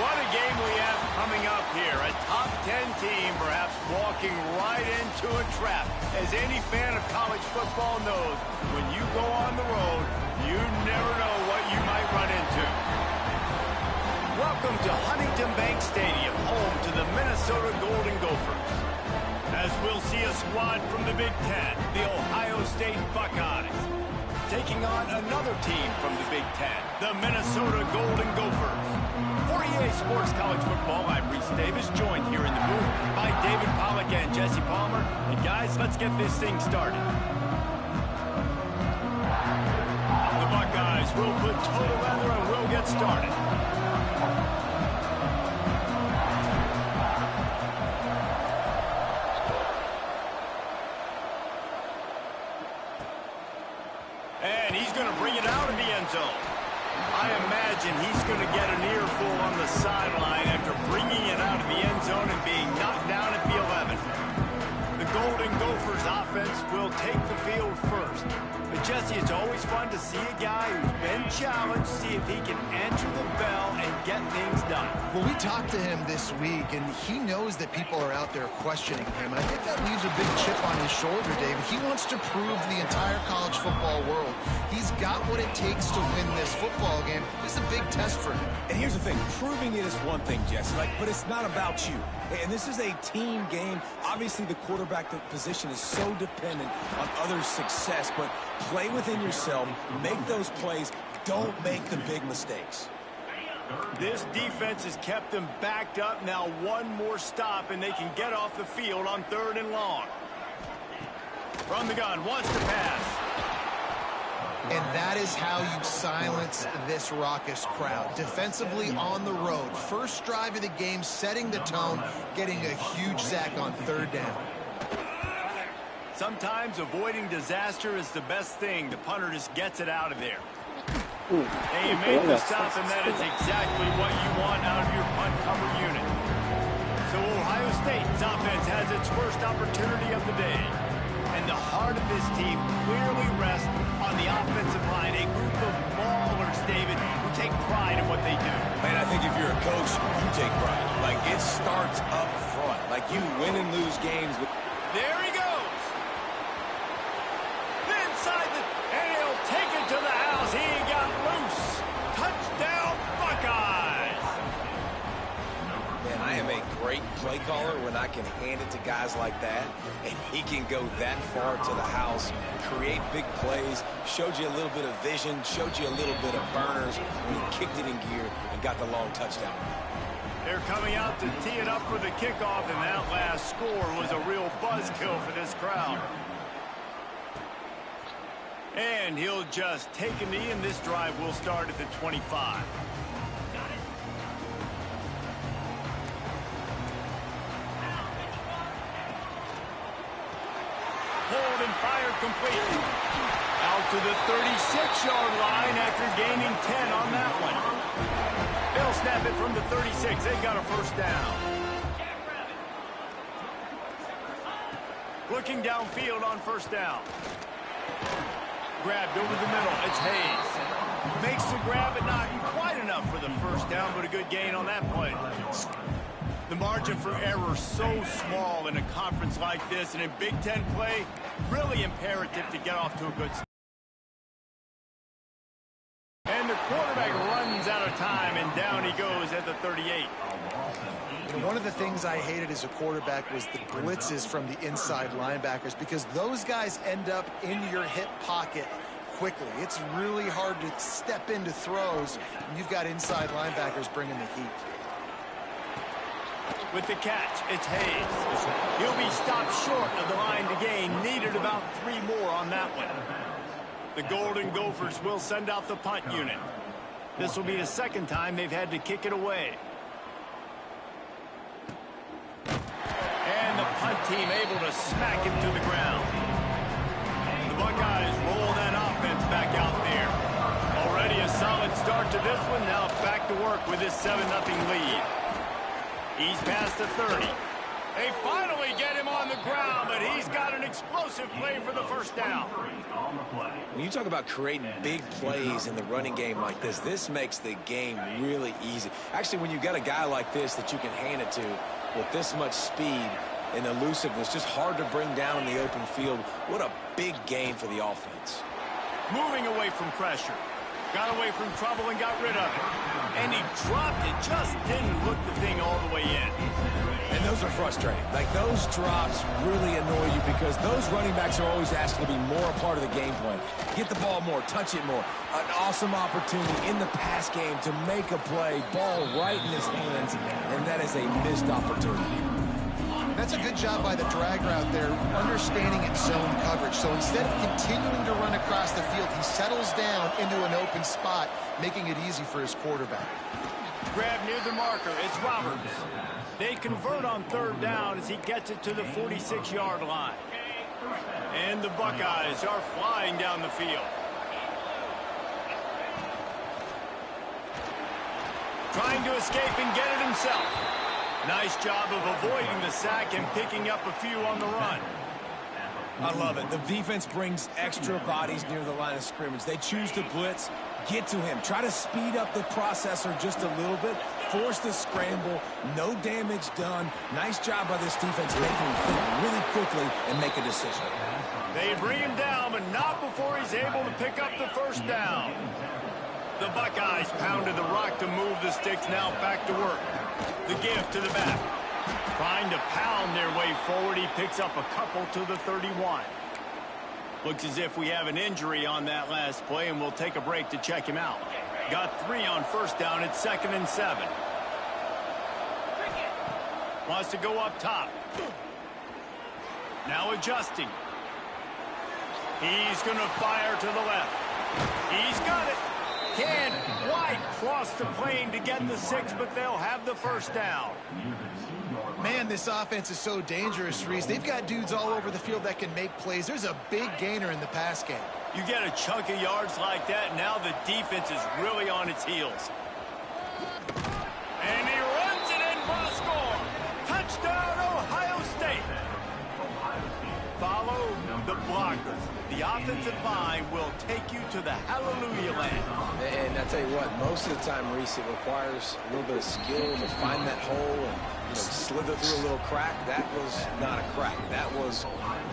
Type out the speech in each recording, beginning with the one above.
What a game we have coming up here. A top 10 team perhaps walking right into a trap. As any fan of college football knows, when you go on the road, you never know what you might run into. Welcome to Huntington Bank Stadium, home to the Minnesota Golden Gophers. As we'll see a squad from the Big Ten, the Ohio State Buckeyes, taking on another team from the Big Ten, the Minnesota Golden Gophers. For EA Sports College Football, I'm Reese Davis, joined here in the booth by David Pollack and Jesse Palmer. And guys, let's get this thing started. The Buckeyes will put total leather and we'll get started. And he's going to bring it out of the end zone. I imagine he's going to get an earful on the sideline after bringing it out of the end zone and being knocked down at the 11. The Golden Gophers offense will take the field first. But Jesse, it's always fun to see a guy who's been challenged, see if he can answer the bell and get things done. Well, we talked to him this week, and he knows that people are out there questioning him. And I think that leaves a big chip on his shoulder, David. He wants to prove to the entire college football world he's got what it takes to win this football game. This is a big test for him. And here's the thing, proving it is one thing, Jesse, but it's not about you. And this is a team game. Obviously, the quarterback position is so dependent on others' success, but play within yourself, make those plays, don't make the big mistakes. This defense has kept them backed up. Now one more stop, and they can get off the field on 3rd and long. From the gun, wants to pass. And that is how you silence this raucous crowd. Defensively on the road. First drive of the game, setting the tone, getting a huge sack on 3rd down. Sometimes avoiding disaster is the best thing. The punter just gets it out of there. And you made the stop, and that is exactly what you want out of your punt cover unit. So Ohio State's offense has its first opportunity of the day. And the heart of this team clearly rests on the offensive line. A group of maulers, David, who take pride in what they do. Man, I think if you're a coach, you take pride. Like, it starts up front. Like, you win and lose games. There he goes. Inside the, and he'll take it to the house. He got loose. Touchdown, Buckeyes. Man, I am a great play caller when I can hand it to guys like that, and he can go that far to the house, create big plays, showed you a little bit of vision, showed you a little bit of burners when he kicked it in gear and got the long touchdown. They're coming out to tee it up for the kickoff, and that last score was a real buzzkill for this crowd. And he'll just take a knee, and this drive will start at the 25. Hold and fire complete. Out to the 36-yard line after gaining 10 on that one. They'll snap it from the 36. They got a first down. Looking downfield on first down. Grabbed over the middle. It's Hayes. Makes the grab, but not quite enough for the first down, but a good gain on that play. The margin for error so small in a conference like this, and in Big Ten play, really imperative to get off to a good start. And the quarterback runs out of time, and down he goes at the 38. You know, one of the things I hated as a quarterback was the blitzes from the inside linebackers, because those guys end up in your hip pocket quickly. It's really hard to step into throws when you've got inside linebackers bringing the heat. With the catch, it's Hayes. He'll be stopped short of the line to gain. Needed about 3 more on that one. The Golden Gophers will send out the punt unit. This will be the second time they've had to kick it away. And the punt team able to smack it to the ground. The Buckeyes roll that offense back out there. Already a solid start to this one. Now back to work with this 7-0 lead. He's past the 30. They finally get him on the ground, but he's got an explosive play for the first down. When you talk about creating big plays in the running game like this makes the game really easy. Actually, when you've got a guy like this that you can hand it to with this much speed and elusiveness, just hard to bring down in the open field, what a big gain for the offense. Moving away from pressure. Got away from trouble and got rid of it. And he dropped it, just didn't hook the thing all the way in. And those are frustrating. Like, those drops really annoy you because those running backs are always asked to be more a part of the game plan. Get the ball more, touch it more. An awesome opportunity in the pass game to make a play, ball right in his hands, and that is a missed opportunity. That's a good job by the drag route there, understanding its zone coverage. So instead of continuing to run across the field, he settles down into an open spot, making it easy for his quarterback. Grab near the marker. It's Roberts. They convert on third down as he gets it to the 46-yard line. And the Buckeyes are flying down the field. Trying to escape and get it himself. Nice job of avoiding the sack and picking up a few on the run. I love it. The defense brings extra bodies near the line of scrimmage. They choose to blitz, get to him, try to speed up the processor just a little bit, force the scramble, no damage done. Nice job by this defense making him think really quickly and make a decision. They bring him down, but not before he's able to pick up the first down. The Buckeyes pounded the rock to move the sticks, now back to work. The give to the back. Trying to pound their way forward, he picks up a couple to the 31. Looks as if we have an injury on that last play, and we'll take a break to check him out. Got 3 on first down. It's 2nd and 7. Wants to go up top. Now adjusting. He's going to fire to the left. He's got it. Can't quite cross the plane to get the 6, but they'll have the first down. Man, this offense is so dangerous, Reese. They've got dudes all over the field that can make plays. There's a big gainer in the pass game. You get a chunk of yards like that, now the defense is really on its heels. And he runs it in for a score. Touchdown, Ohio State. Follow the blockers. The offensive line will take you to the hallelujah land. And I tell you what, most of the time, Reese, it requires a little bit of skill to find that hole and slither through a little crack. That was not a crack. That was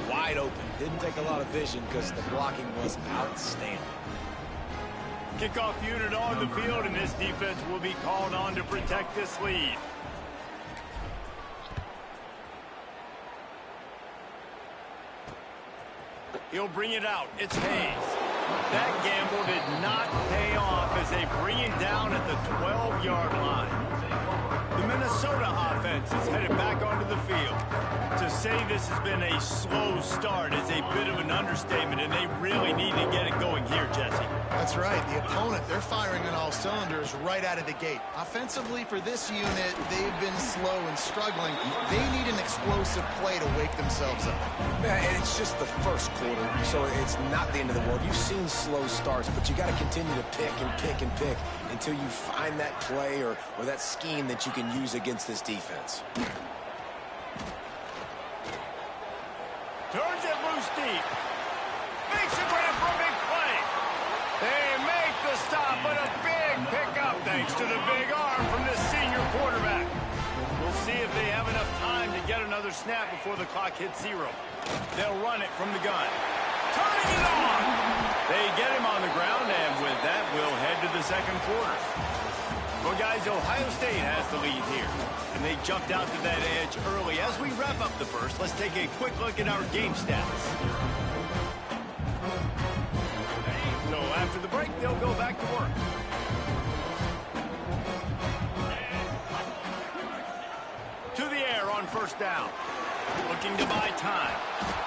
wide open. Didn't take a lot of vision because the blocking was outstanding. Kickoff unit on the field, and this defense will be called on to protect this lead. He'll bring it out. It's Hayes. That gamble did not pay off as they bring it down at the 12-yard line. The Minnesota offense is headed back onto the field. To say this has been a slow start is a bit of an understatement, and they really need to get it going here, Jesse. That's right. The opponent, they're firing on all cylinders right out of the gate. Offensively, for this unit, they've been slow and struggling. They need an explosive play to wake themselves up. Yeah, and it's just the first quarter, so it's not the end of the world. You've seen slow starts, but you got to continue to pick and pick and pick until you find that play or that scheme that you can use against this defense. Turns it loose deep. Makes a grab for a big play. They make the stop, but a big pickup thanks to the big arm from this senior quarterback. We'll see if they have enough time to get another snap before the clock hits 0. They'll run it from the gun. Turning it on. They get him on the ground, and with that, we'll head to the second quarter. Well, guys, Ohio State has the lead here, and they jumped out to that edge early. As we wrap up the first, let's take a quick look at our game stats. So after the break, they'll go back to work. To the air on first down. Looking to buy time.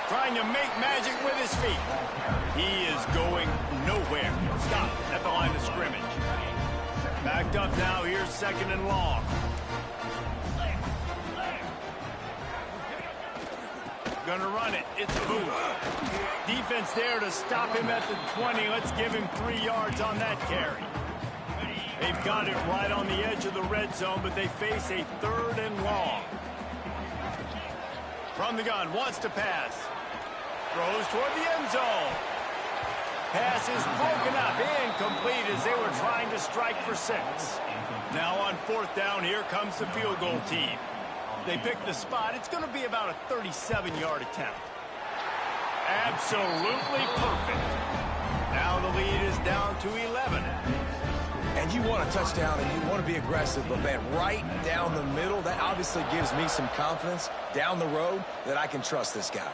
Trying to make magic with his feet. He is going nowhere. Stop at the line of scrimmage. Backed up now. Here's 2nd and long. Gonna run it. It's a move. Defense there to stop him at the 20. Let's give him 3 yards on that carry. They've got it right on the edge of the red zone, but they face a 3rd and long. From the gun, wants to pass. Throws toward the end zone. Pass is broken up, incomplete as they were trying to strike for 6. Now on 4th down, here comes the field goal team. They pick the spot. It's going to be about a 37-yard attempt. Absolutely perfect. Now the lead is down to 11. And you want a touchdown and you want to be aggressive, but man, right down the middle, that obviously gives me some confidence down the road that I can trust this guy.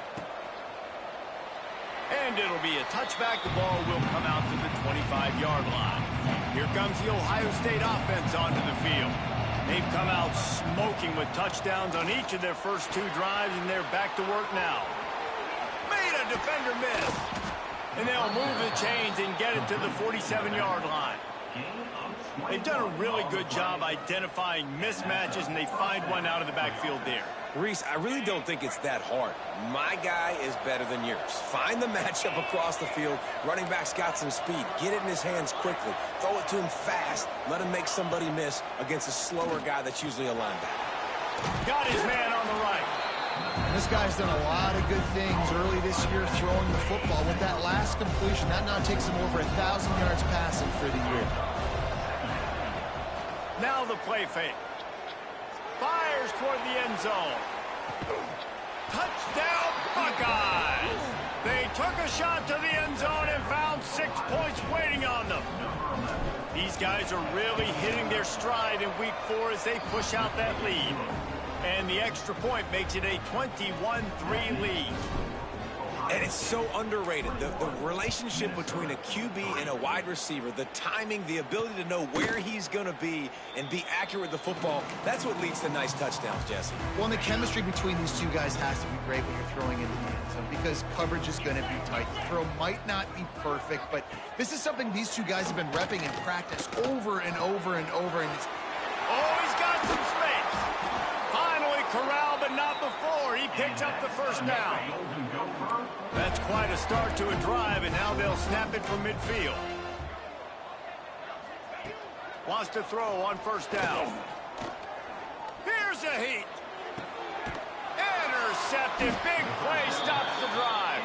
And it'll be a touchback. The ball will come out to the 25-yard line. Here comes the Ohio State offense onto the field. They've come out smoking with touchdowns on each of their first 2 drives, and they're back to work now. Made a defender miss. And they'll move the chains and get it to the 47-yard line. They've done a really good job identifying mismatches, and they find one out of the backfield there. Reese, I really don't think it's that hard. My guy is better than yours. Find the matchup across the field. Running back's got some speed. Get it in his hands quickly. Throw it to him fast. Let him make somebody miss against a slower guy that's usually a linebacker. Got his man on the right. This guy's done a lot of good things early this year throwing the football. With that last completion, that now takes him over 1,000 yards passing for the year. Now the play fake. Fires toward the end zone. Touchdown, Buckeyes! They took a shot to the end zone and found 6 points waiting on them. These guys are really hitting their stride in week 4 as they push out that lead. And the extra point makes it a 21-3 lead. And it's so underrated. The relationship between a QB and a wide receiver, the timing, the ability to know where he's going to be and be accurate with the football, that's what leads to nice touchdowns, Jesse. Well, and the chemistry between these two guys has to be great when you're throwing into the end zone because coverage is going to be tight. The throw might not be perfect, but this is something these two guys have been repping in practice over and over and over. And it's... Oh, he's got some space. Finally corralled, but not before. He picks up the first down. That's quite a start to a drive, and now they'll snap it from midfield. Wants to throw on 1st down. Here's a heat. Intercepted. Big play stops the drive.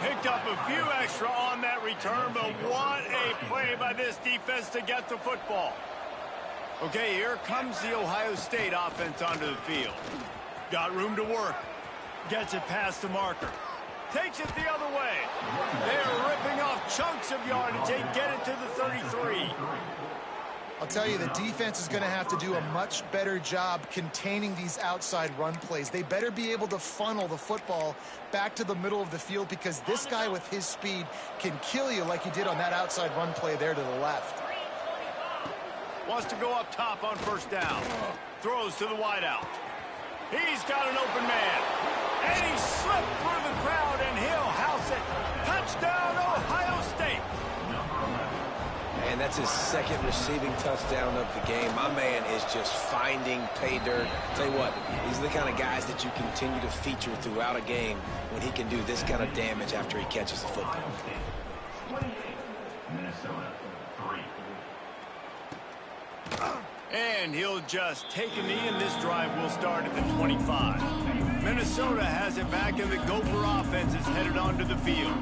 Picked up a few extra on that return, but what a play by this defense to get the football. Okay, here comes the Ohio State offense onto the field. Got room to work. Gets it past the marker. Takes it the other way. They're ripping off chunks of yardage. They get it to the 33. I'll tell you, the defense is going to have to do a much better job containing these outside run plays. They better be able to funnel the football back to the middle of the field because this guy with his speed can kill you like he did on that outside run play there to the left. Wants to go up top on 1st down. Throws to the wideout. He's got an open man. And he slipped through the crowd, and he'll house it. Touchdown, Ohio State. And that's his 2nd receiving touchdown of the game. My man is just finding pay dirt. Tell you what, these are the kind of guys that you continue to feature throughout a game when he can do this kind of damage after he catches the football. And he'll just take a knee, and this drive will start at the 25. Minnesota has it back, and the Gopher offense is headed onto the field.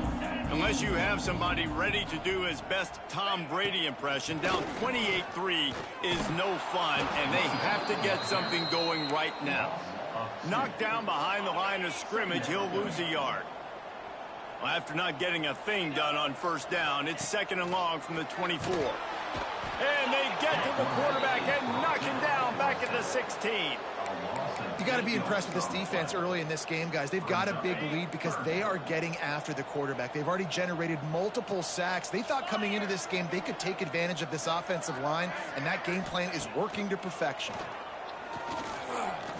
Unless you have somebody ready to do his best Tom Brady impression, down 28-3 is no fun, and they have to get something going right now. Knocked down behind the line of scrimmage, he'll lose a yard. Well, after not getting a thing done on 1st down, it's 2nd and long from the 24. And they get to the quarterback and knock him down back at the 16. You got to be impressed with this defense early in this game, guys. They've got a big lead because they are getting after the quarterback. They've already generated multiple sacks. They thought coming into this game they could take advantage of this offensive line, and that game plan is working to perfection.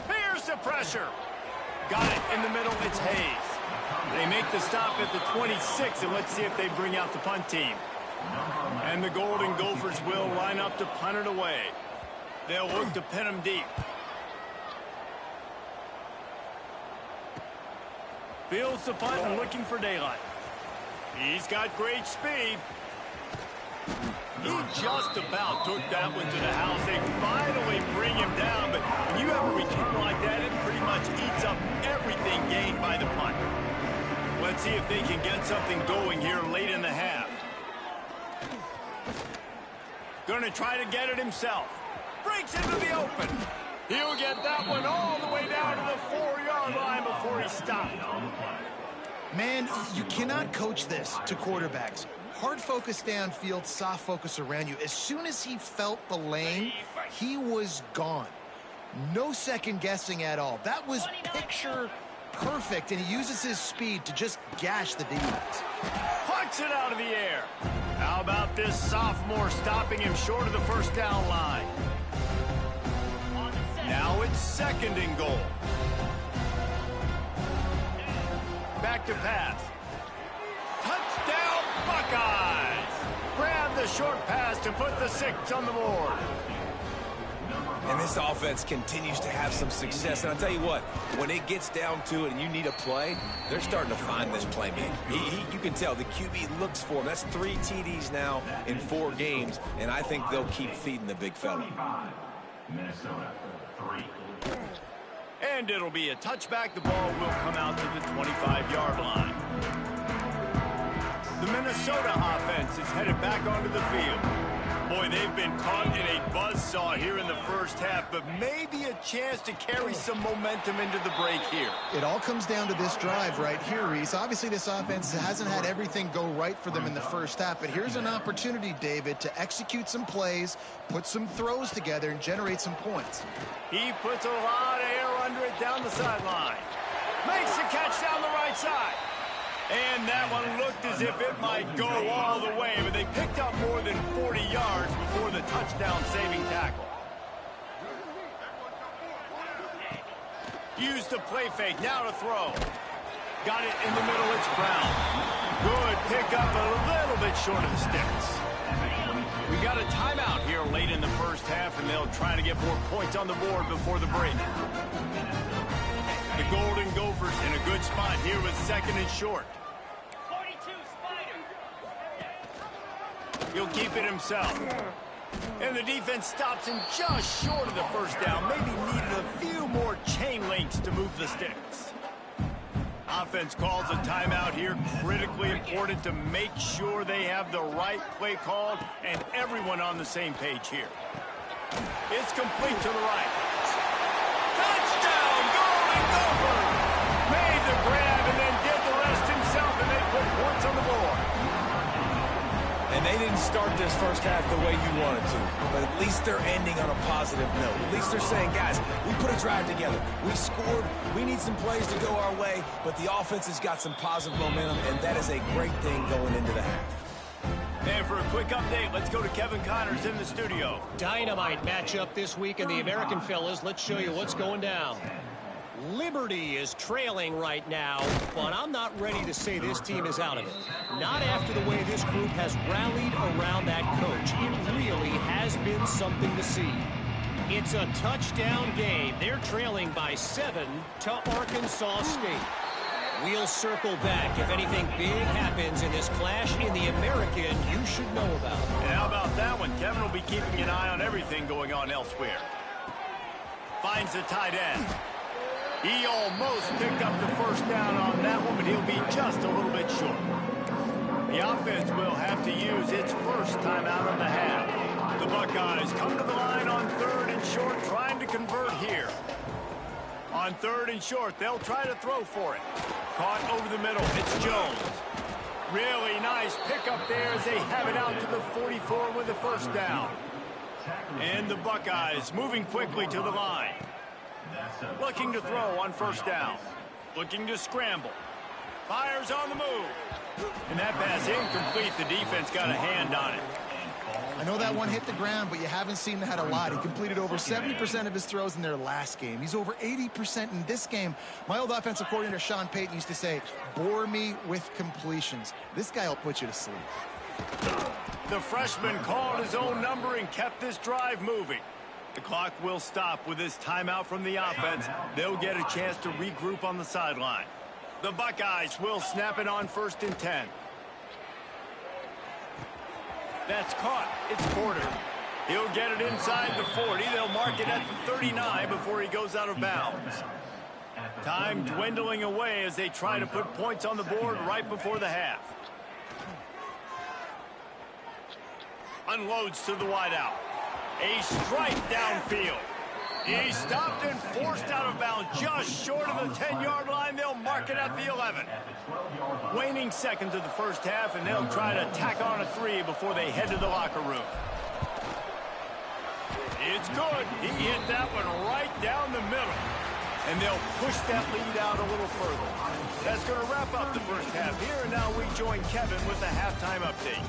Here's the pressure. Got it in the middle. It's Hayes. They make the stop at the 26, and let's see if they bring out the punt team. And the Golden Gophers will line up to punt it away. They'll look to pin him deep. Fields the punt and looking for daylight. He's got great speed. He just about took that one to the house. They finally bring him down, but when you have a return like that, it pretty much eats up everything by the punt. Let's see if they can get something going here late in the half. Going to try to get it himself. Breaks into the open. He'll get that one all the way down to the 4-yard line before he stopped. Man, you cannot coach this to quarterbacks. Hard focus downfield, soft focus around you. As soon as he felt the lane, he was gone. No second guessing at all. That was picture perfect, and he uses his speed to just gash the defense. Puts it out of the air. How about this sophomore stopping him short of the first down line? Now it's 2nd and goal. Back to pass. Touchdown, Buckeyes! Grab the short pass to put the 6 on the board. And this offense continues to have some success. And I'll tell you what, when it gets down to it and you need a play, they're starting to find this playmaker. You can tell the QB looks for him. That's 3 TDs now in 4 games, and I think they'll keep feeding the big fella. Minnesota, 3. And it'll be a touchback. The ball will come out to the 25-yard line. The Minnesota offense is headed back onto the field. Boy, they've been caught in a buzzsaw here in the first half, but maybe a chance to carry some momentum into the break here. It all comes down to this drive right here, Reese. Obviously, this offense hasn't had everything go right for them in the first half, but here's an opportunity, David, to execute some plays, put some throws together, and generate some points. He puts a lot of air under it down the sideline. Makes the catch down the right side. And that one looked as if it might go all the way, but they picked up more than 40 yards before the touchdown-saving tackle. Used the play fake, now to throw. Got it in the middle, it's Brown. Good pickup, a little bit short of the sticks. We got a timeout here late in the first half, and they'll try to get more points on the board before the break. The Golden Gophers in a good spot here with 2nd and short. 42, Spider. He'll keep it himself. And the defense stops him just short of the first down. Maybe needed a few more chain links to move the sticks. Offense calls a timeout here. Critically important to make sure they have the right play called and everyone on the same page here. It's complete to the right. Touchdown, Golden Gophers! Made the grab and then did the rest himself, and they put points on the board. And they didn't start this first half the way you wanted to, but at least they're ending on a positive note. At least they're saying, guys, we put a drive together. We scored. We need some plays to go our way, but the offense has got some positive momentum, and that is a great thing going into the half. And for a quick update, let's go to Kevin Connors in the studio. Dynamite matchup this week in the American, fellas. Let's show you what's going down. Liberty is trailing right now, but I'm not ready to say this team is out of it. Not after the way this group has rallied around that coach. It really has been something to see. It's a touchdown game. They're trailing by 7 to Arkansas State. We'll circle back if anything big happens in this clash in the American you should know about. And how about that one? Kevin will be keeping an eye on everything going on elsewhere. Finds the tight end. He almost picked up the first down on that one, but he'll be just a little bit short. The offense will have to use its first timeout of the half. The Buckeyes come to the line on 3rd and short, trying to convert here. On 3rd and short, they'll try to throw for it. Caught over the middle, it's Jones. Really nice pickup there as they have it out to the 44 with the first down. And the Buckeyes moving quickly to the line. Looking to throw on first down. Looking to scramble. Fires on the move. And that pass incomplete. The defense got a hand on it. I know that one hit the ground, but you haven't seen that a lot. He completed over 70% of his throws in their last game. He's over 80% in this game. My old offensive coordinator, Sean Payton, used to say, bore me with completions. This guy will put you to sleep. The freshman called his own number and kept this drive moving. The clock will stop with this timeout from the offense. They'll get a chance to regroup on the sideline. The Buckeyes will snap it on 1st and 10. That's caught. It's Porter. He'll get it inside the 40. They'll mark it at the 39 before he goes out of bounds. Time dwindling away as they try to put points on the board right before the half. Unloads to the wideout. A strike downfield. He stopped and forced out of bounds just short of the 10-yard line. They'll mark it at the 11. Waning seconds of the first half, and they'll try to tack on a 3 before they head to the locker room. It's good. He hit that one right down the middle. And they'll push that lead out a little further. That's going to wrap up the first half here, and now we join Kevin with the halftime update.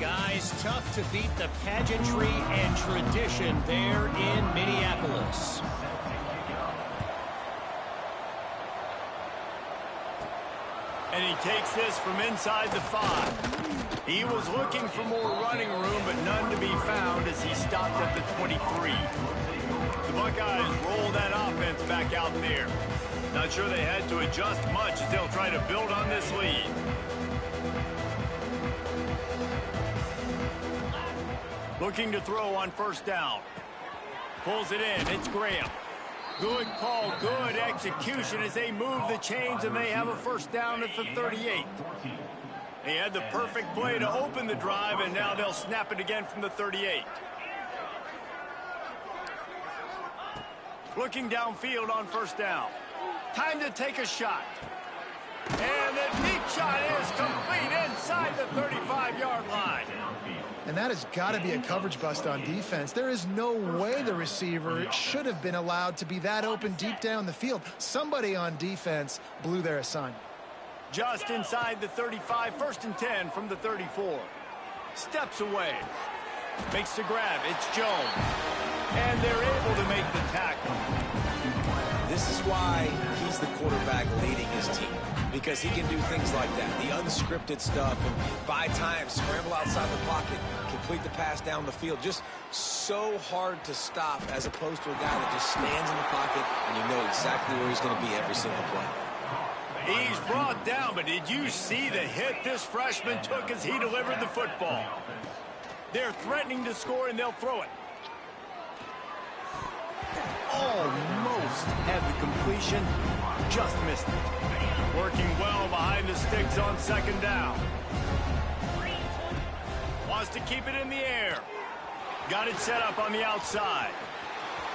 Guys, tough to beat the pageantry and tradition there in Minneapolis. And he takes this from inside the 5. He was looking for more running room, but none to be found as he stopped at the 23. The Buckeyes roll that offense back out there. Not sure they had to adjust much as they'll try to build on this lead. Looking to throw on first down. Pulls it in. It's Graham. Good call, good execution as they move the chains, and they have a first down at the 38. They had the perfect play to open the drive, and now they'll snap it again from the 38. Looking downfield on first down. Time to take a shot. And the deep shot is complete inside the 35-yard line. And that has got to be a coverage bust on defense. There is no way the receiver should have been allowed to be that open deep down the field. Somebody on defense blew their assignment. Just inside the 35, 1st and 10 from the 34. Steps away. Makes the grab. It's Jones. And they're able to make the tackle. This is why he's the quarterback leading his team, because he can do things like that, the unscripted stuff, and buy time, scramble outside the pocket, complete the pass down the field. Just so hard to stop as opposed to a guy that just stands in the pocket and you know exactly where he's going to be every single play. He's brought down, but did you see the hit this freshman took as he delivered the football? They're threatening to score, and they'll throw it. Almost had the completion, just missed it. Working well behind the sticks on second down. Wants to keep it in the air. Got it set up on the outside.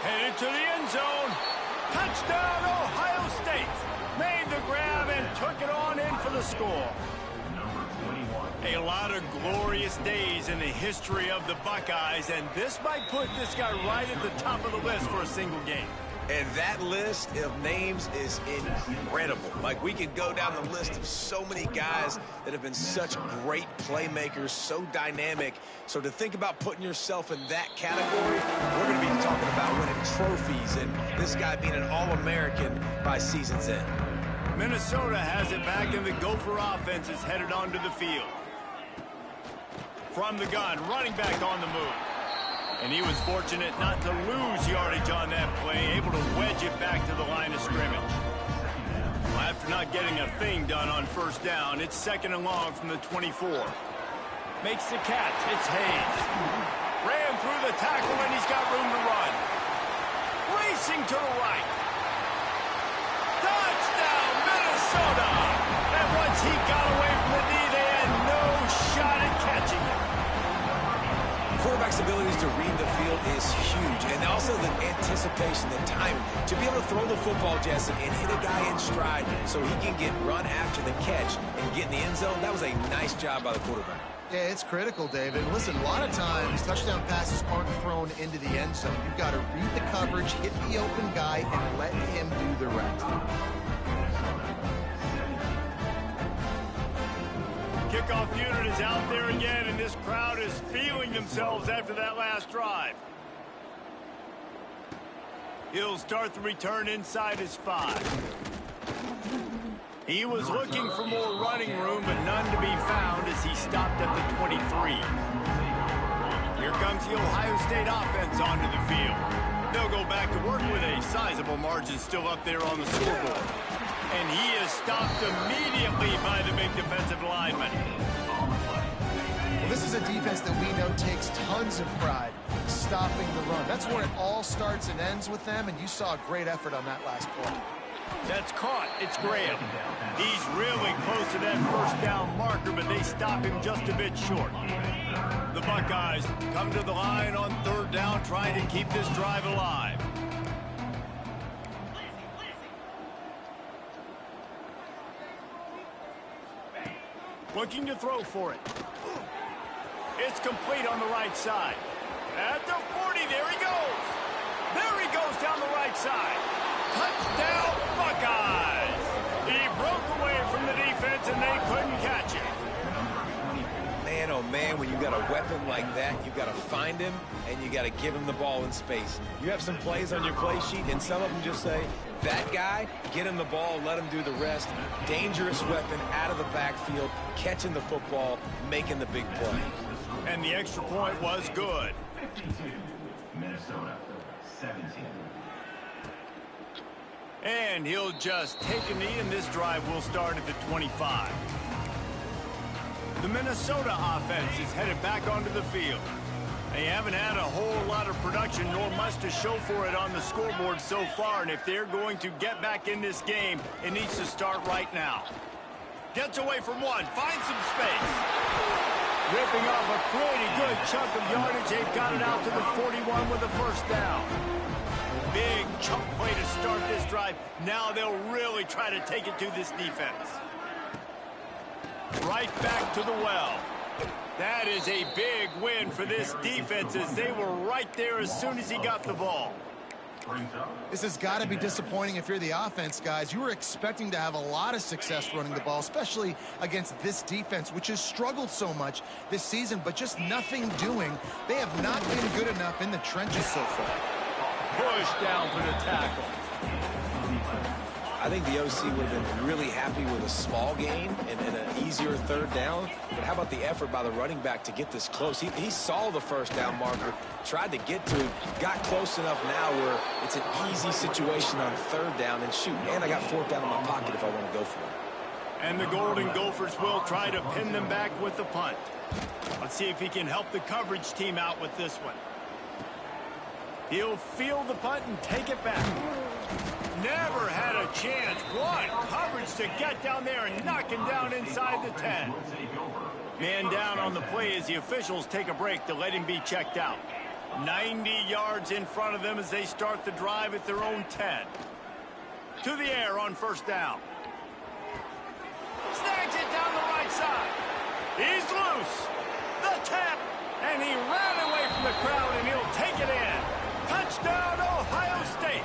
Headed to the end zone. Touchdown, Ohio State. Made the grab and took it on in for the score. A lot of glorious days in the history of the Buckeyes, and this might put this guy right at the top of the list for a single game. And that list of names is incredible. Like, we could go down the list of so many guys that have been such great playmakers, so dynamic. So to think about putting yourself in that category, we're going to be talking about winning trophies and this guy being an All-American by season's end. Minnesota has it back, and the Gopher offense is headed onto the field. From the gun, running back on the move. And he was fortunate not to lose yardage on that play, able to wedge it back to the line of scrimmage. Well, after not getting a thing done on first down, it's 2nd and long from the 24. Makes the catch. It's Hayes. Ran through the tackle, and he's got room to run. Racing to the right. Touchdown, Minnesota! And once he got away from the knee, they had no shot at catching him. Quarterback's abilities to read the field is huge, and also the anticipation, the timing, to be able to throw the football, Jesse, and hit a guy in stride so he can get run after the catch and get in the end zone. That was a nice job by the quarterback. Yeah, it's critical, David. Listen, a lot of times touchdown passes aren't thrown into the end zone. You've got to read the coverage, hit the open guy, and let him do the rest. Kickoff unit is out there again, and this crowd is feeling themselves after that last drive. He'll start the return inside his 5. He was looking for more running room, but none to be found as he stopped at the 23. Here comes the Ohio State offense onto the field. They'll go back to work with a sizable margin still up there on the scoreboard. And he is stopped immediately by the big defensive lineman. Well, this is a defense that we know takes tons of pride stopping the run. That's where it all starts and ends with them, and you saw a great effort on that last play. That's caught. It's Graham. He's really close to that first down marker, but they stop him just a bit short. The Buckeyes come to the line on third down, trying to keep this drive alive. Looking to throw for it. It's complete on the right side. At the 40, there he goes. There he goes down the right side. Touchdown, Buckeyes. He broke away from the defense, and they couldn't catch him. Man, oh man, when you got a weapon like that, you got to find him, and you got to give him the ball in space. You have some plays on your play sheet, and some of them just say, that guy, get him the ball, let him do the rest. Dangerous weapon out of the backfield, catching the football, making the big play. And the extra point was good. 52, Minnesota, 17. And he'll just take a knee, and this drive will start at the 25. The Minnesota offense is headed back onto the field. They haven't had a whole lot of production, nor much to show for it on the scoreboard so far, and if they're going to get back in this game, it needs to start right now. Gets away from one, finds some space. Ripping off a pretty good chunk of yardage. They've got it out to the 41 with a first down. Big chunk play to start this drive. Now they'll really try to take it to this defense. Right back to the well. That is a big win for this defense, as they were right there as soon as he got the ball. This has got to be disappointing if you're the offense, guys. You were expecting to have a lot of success running the ball, especially against this defense, which has struggled so much this season, but just nothing doing. They have not been good enough in the trenches so far. Push down for the tackle. I think the OC would have been really happy with a small gain and an easier third down. But how about the effort by the running back to get this close? He saw the first down marker, tried to get to it, got close enough now where it's an easy situation on third down. And shoot, and I got fourth down in my pocket if I want to go for it. And the Golden Gophers will try to pin them back with the punt. Let's see if he can help the coverage team out with this one. He'll field the punt and take it back. Never had a chance. What coverage to get down there and knock him down inside the 10. Man down on the play as the officials take a break to let him be checked out. 90 yards in front of them as they start the drive at their own 10. To the air on first down. Snags it down the right side. He's loose. The tap. And he ran away from the crowd, and he'll take it in. Touchdown, Ohio State.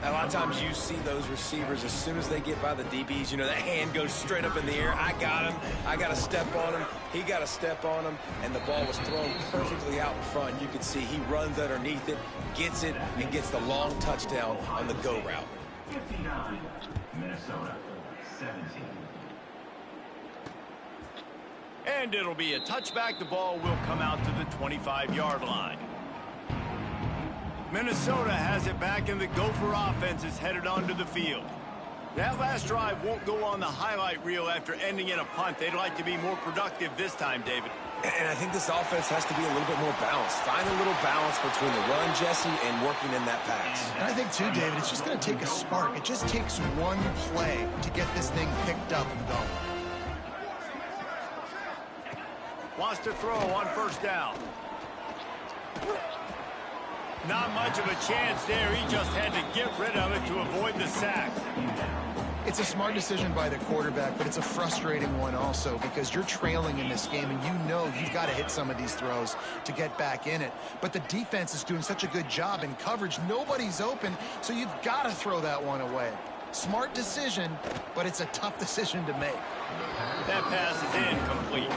A lot of times you see those receivers, as soon as they get by the DBs, you know, that hand goes straight up in the air. I got him. I got to step on him. He got to step on him. And the ball was thrown perfectly out in front. You can see he runs underneath it, gets it, and gets the long touchdown on the go route. 59, Minnesota, 17. And it'll be a touchback. The ball will come out to the 25-yard line. Minnesota has it back, and the Gopher offense is headed onto the field. That last drive won't go on the highlight reel after ending in a punt. They'd like to be more productive this time, David. And I think this offense has to be a little bit more balanced. Find a little balance between the run, Jesse, and working in that pass. And I think, too, David, it's just going to take a spark. It just takes one play to get this thing picked up and going. Wants to throw on first down. Not much of a chance there. He just had to get rid of it to avoid the sack. It's a smart decision by the quarterback, but it's a frustrating one also because you're trailing in this game and you know you've got to hit some of these throws to get back in it. But the defense is doing such a good job in coverage. Nobody's open, so you've got to throw that one away. Smart decision, but it's a tough decision to make. That pass is incomplete.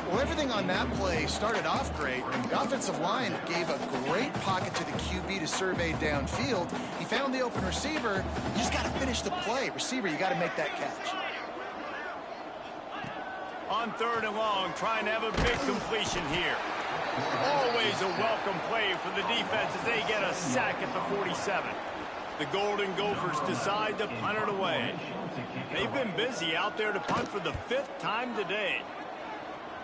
Well, everything on that play started off great. The offensive line gave a great pocket to the QB to survey downfield. He found the open receiver. You just got to finish the play. Receiver, you got to make that catch. On third and long, trying to have a big completion here. Always a welcome play for the defense as they get a sack at the 47. The Golden Gophers decide to punt it away. They've been busy out there to punt for the 5th time today.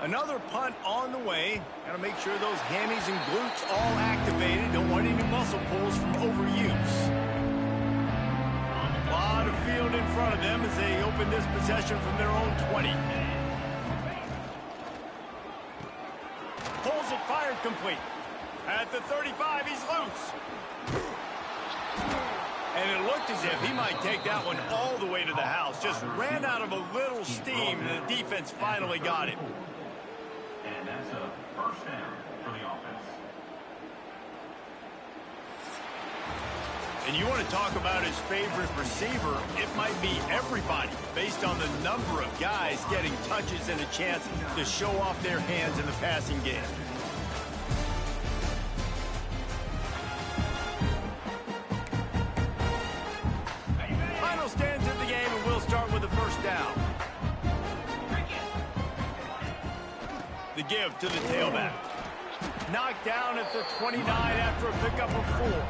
Another punt on the way. Got to make sure those hammies and glutes all activated. Don't want any muscle pulls from overuse. front of them as they open this possession from their own 20. Pulls it, fired complete. At the 35, he's loose. And it looked as if he might take that one all the way to the house. Just ran out of a little steam, and the defense finally got him. And that's a first down for the offense. And you want to talk about his favorite receiver, it might be everybody, based on the number of guys getting touches and a chance to show off their hands in the passing game. Final stands of the game, and we'll start with the first down. The give to the tailback. Knocked down at the 29 after a pickup of 4.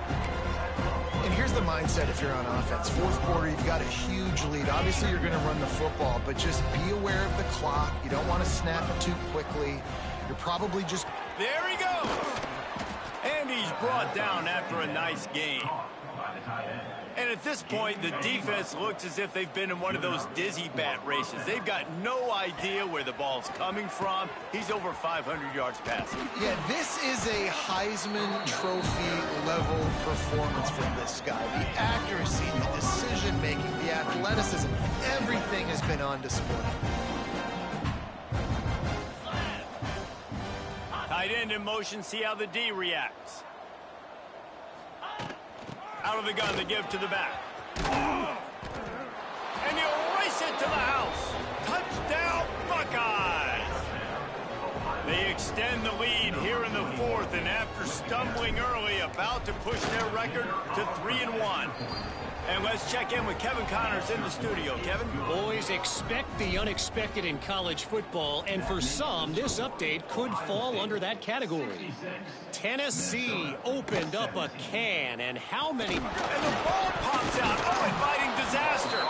And here's the mindset if you're on offense. Fourth quarter, you've got a huge lead. Obviously, you're going to run the football, but just be aware of the clock. You don't want to snap it too quickly. You're probably just... There he goes! And he's brought down after a nice gain. And at this point, the defense looks as if they've been in one of those dizzy bat races. They've got no idea where the ball's coming from. He's over 500 yards passing. Yeah, this is a Heisman Trophy level performance from this guy. The accuracy, the decision-making, the athleticism, everything has been on display. Tight end in motion, see how the D reacts. Out of the gun, the give to the back. And you race it to the house. Touchdown, Buckeyes! They extend the lead here in the fourth, and after stumbling early, about to push their record to 3-1. And let's check in with Kevin Connors in the studio. Kevin? Boys, expect the unexpected in college football, and for some, this update could fall under that category. Tennessee opened up a can, and how many... And the ball pops out. Oh, inviting disaster.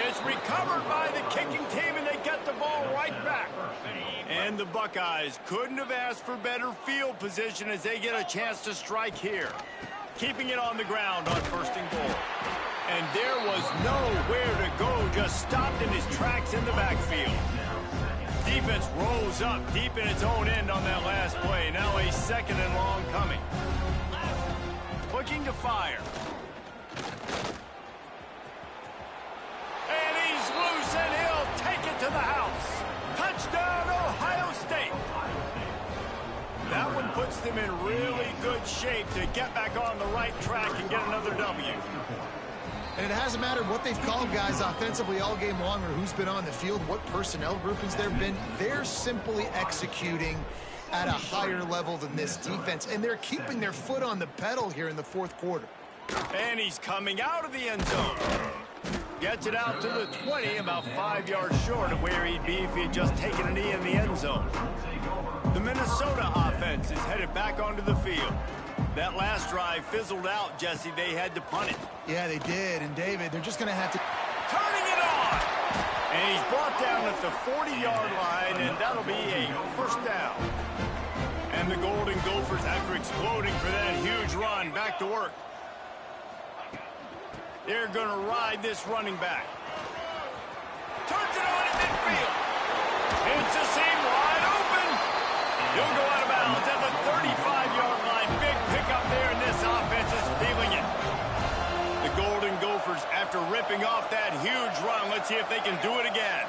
It's recovered by the kicking team, and they get the ball right back. And the Buckeyes couldn't have asked for better field position as they get a chance to strike here. Keeping it on the ground on first and goal. And there was nowhere to go, just stopped in his tracks in the backfield. Defense rose up deep in its own end on that last play. Now a second and long coming. Looking to fire. And he's loose, and he'll take it to the house. Touchdown, Ohio State. That one puts them in really good shape to get back on the right track and get another W. And it hasn't mattered what they've called guys offensively all game long or who's been on the field, what personnel groupings there have been. They're simply executing at a higher level than this defense, and they're keeping their foot on the pedal here in the fourth quarter. And he's coming out of the end zone. Gets it out to the 20, about 5 yards short of where he'd be if he had just taken a knee in the end zone. The Minnesota offense is headed back onto the field. That last drive fizzled out, Jesse. They had to punt it. Yeah, they did. And, David, they're just going to have to... Turning it on! And he's brought down at the 40-yard line, and that'll be a first down. And the Golden Gophers, after exploding for that huge run, back to work. They're going to ride this running back. Turns it on at midfield. It's a seam wide open. He'll go out of bounds at the 35-yard line. Big pickup there, and this offense is feeling it. The Golden Gophers, after ripping off that huge run, let's see if they can do it again.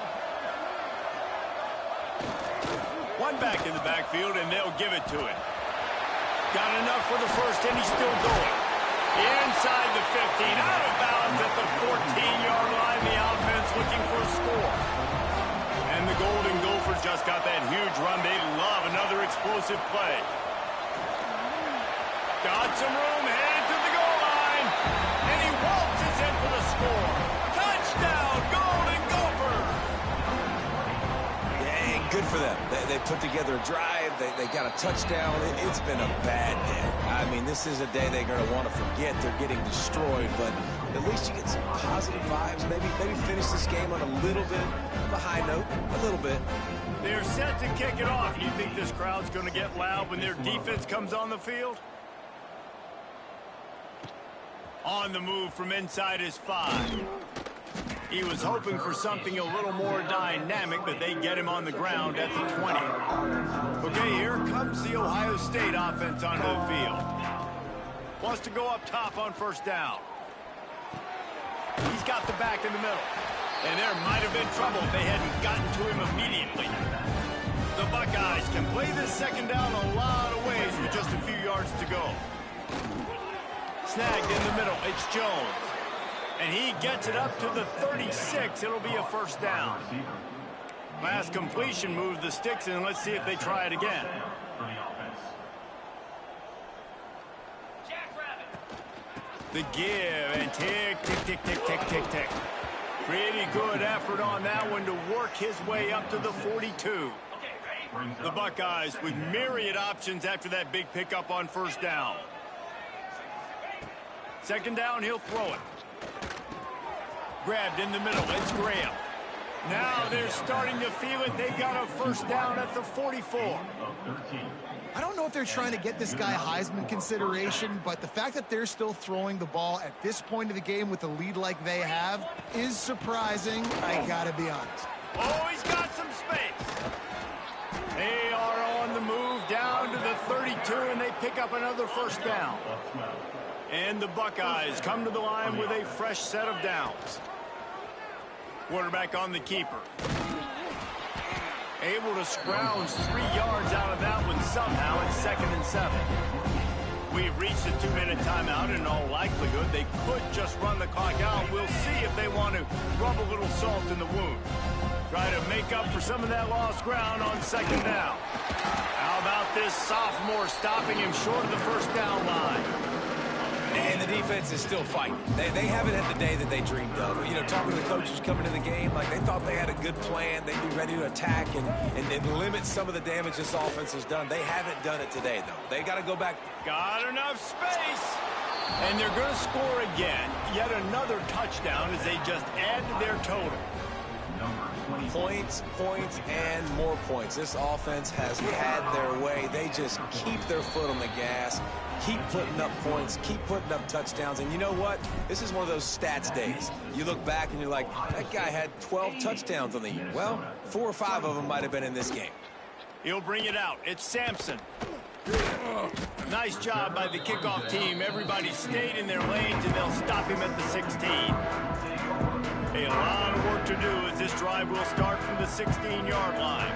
One back in the backfield, and they'll give it to him. Got enough for the first, and he's still going. Inside the 15, out of bounds at the 14-yard line. The offense looking for a score. And the Golden Gophers just got that huge run. They love another explosive play. Got some room, headed to the goal line. And he waltzes in for the score. Touchdown, Golden Gophers! Yeah, good for them. They put together a drive. They got a touchdown. It's been a bad day. I mean, this is a day they're going to want to forget. They're getting destroyed, but at least you get some positive vibes. Maybe finish this game on a little bit of a high note. A little bit. They're set to kick it off. You think this crowd's going to get loud when their defense comes on the field? On the move from inside his 5. He was hoping for something a little more dynamic, but they get him on the ground at the 20. Okay, here comes the Ohio State offense onto the field. Wants to go up top on first down. He's got the back in the middle. And there might have been trouble if they hadn't gotten to him immediately. The Buckeyes can play this second down a lot of ways with just a few yards to go. Snagged in the middle. It's Jones. And he gets it up to the 36. It'll be a first down. Last completion moved the sticks in. Let's see if they try it again. The give and tick, tick, tick, tick, tick, tick, tick. Pretty good effort on that one to work his way up to the 42. The Buckeyes with myriad options after that big pickup on first down. Second down, he'll throw it. Grabbed in the middle, it's Graham. Now they're starting to feel it. They've got a first down at the 44. I don't know if they're trying to get this guy Heisman consideration, but the fact that they're still throwing the ball at this point of the game with a lead like they have is surprising, I gotta be honest. Oh, he's got some space. They are on the move down to the 32, and they pick up another first down. And the Buckeyes come to the line with a fresh set of downs. Quarterback on the keeper. Able to scrounge 3 yards out of that one somehow. It's 2nd and 7. We've reached a 2-minute timeout. In all likelihood, they could just run the clock out. We'll see if they want to rub a little salt in the wound. Try to make up for some of that lost ground on second down. How about this sophomore stopping him short of the first down line? And the defense is still fighting. They haven't had the day that they dreamed of. You know, talking to the coaches coming to the game, like they thought they had a good plan. They'd be ready to attack and limit some of the damage this offense has done. They haven't done it today, though. They got to go back. Got enough space. And they're going to score again. Yet another touchdown as they just add to their total. Points, points, and more points. This offense has had their way. They just keep their foot on the gas, keep putting up points, keep putting up touchdowns. And you know what? This is one of those stats days. You look back and you're like, that guy had 12 touchdowns on the year. Well, 4 or 5 of them might have been in this game. He'll bring it out. It's Sampson. Nice job by the kickoff team. Everybody stayed in their lanes, and they'll stop him at the 16. A lot of work to do as this drive will start from the 16-yard line.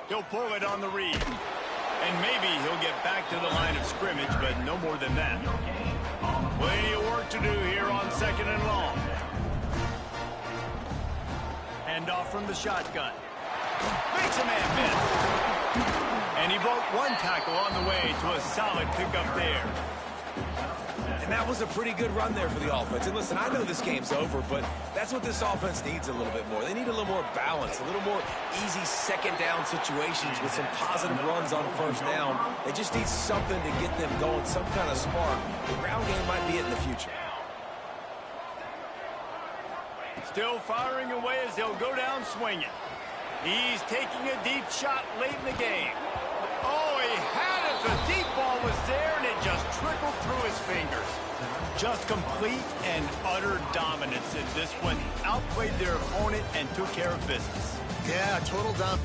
He'll pull it on the read. And maybe he'll get back to the line of scrimmage, but no more than that. Plenty of work to do here on 2nd and long. Hand off from the shotgun. Makes a man miss. And he broke 1 tackle on the way to a solid pickup there. And that was a pretty good run there for the offense. And listen, I know this game's over, but that's what this offense needs a little bit more. They need a little more balance, a little more easy second down situations with some positive runs on first down. They just need something to get them going, some kind of spark. The ground game might be it in the future. Still firing away as they'll go down swinging. He's taking a deep shot late in the game. Oh, he had it. The deep ball was there, and it just trickled through his fingers. Just complete and utter dominance in this one. Outplayed their opponent and took care of business. Yeah, total dominance.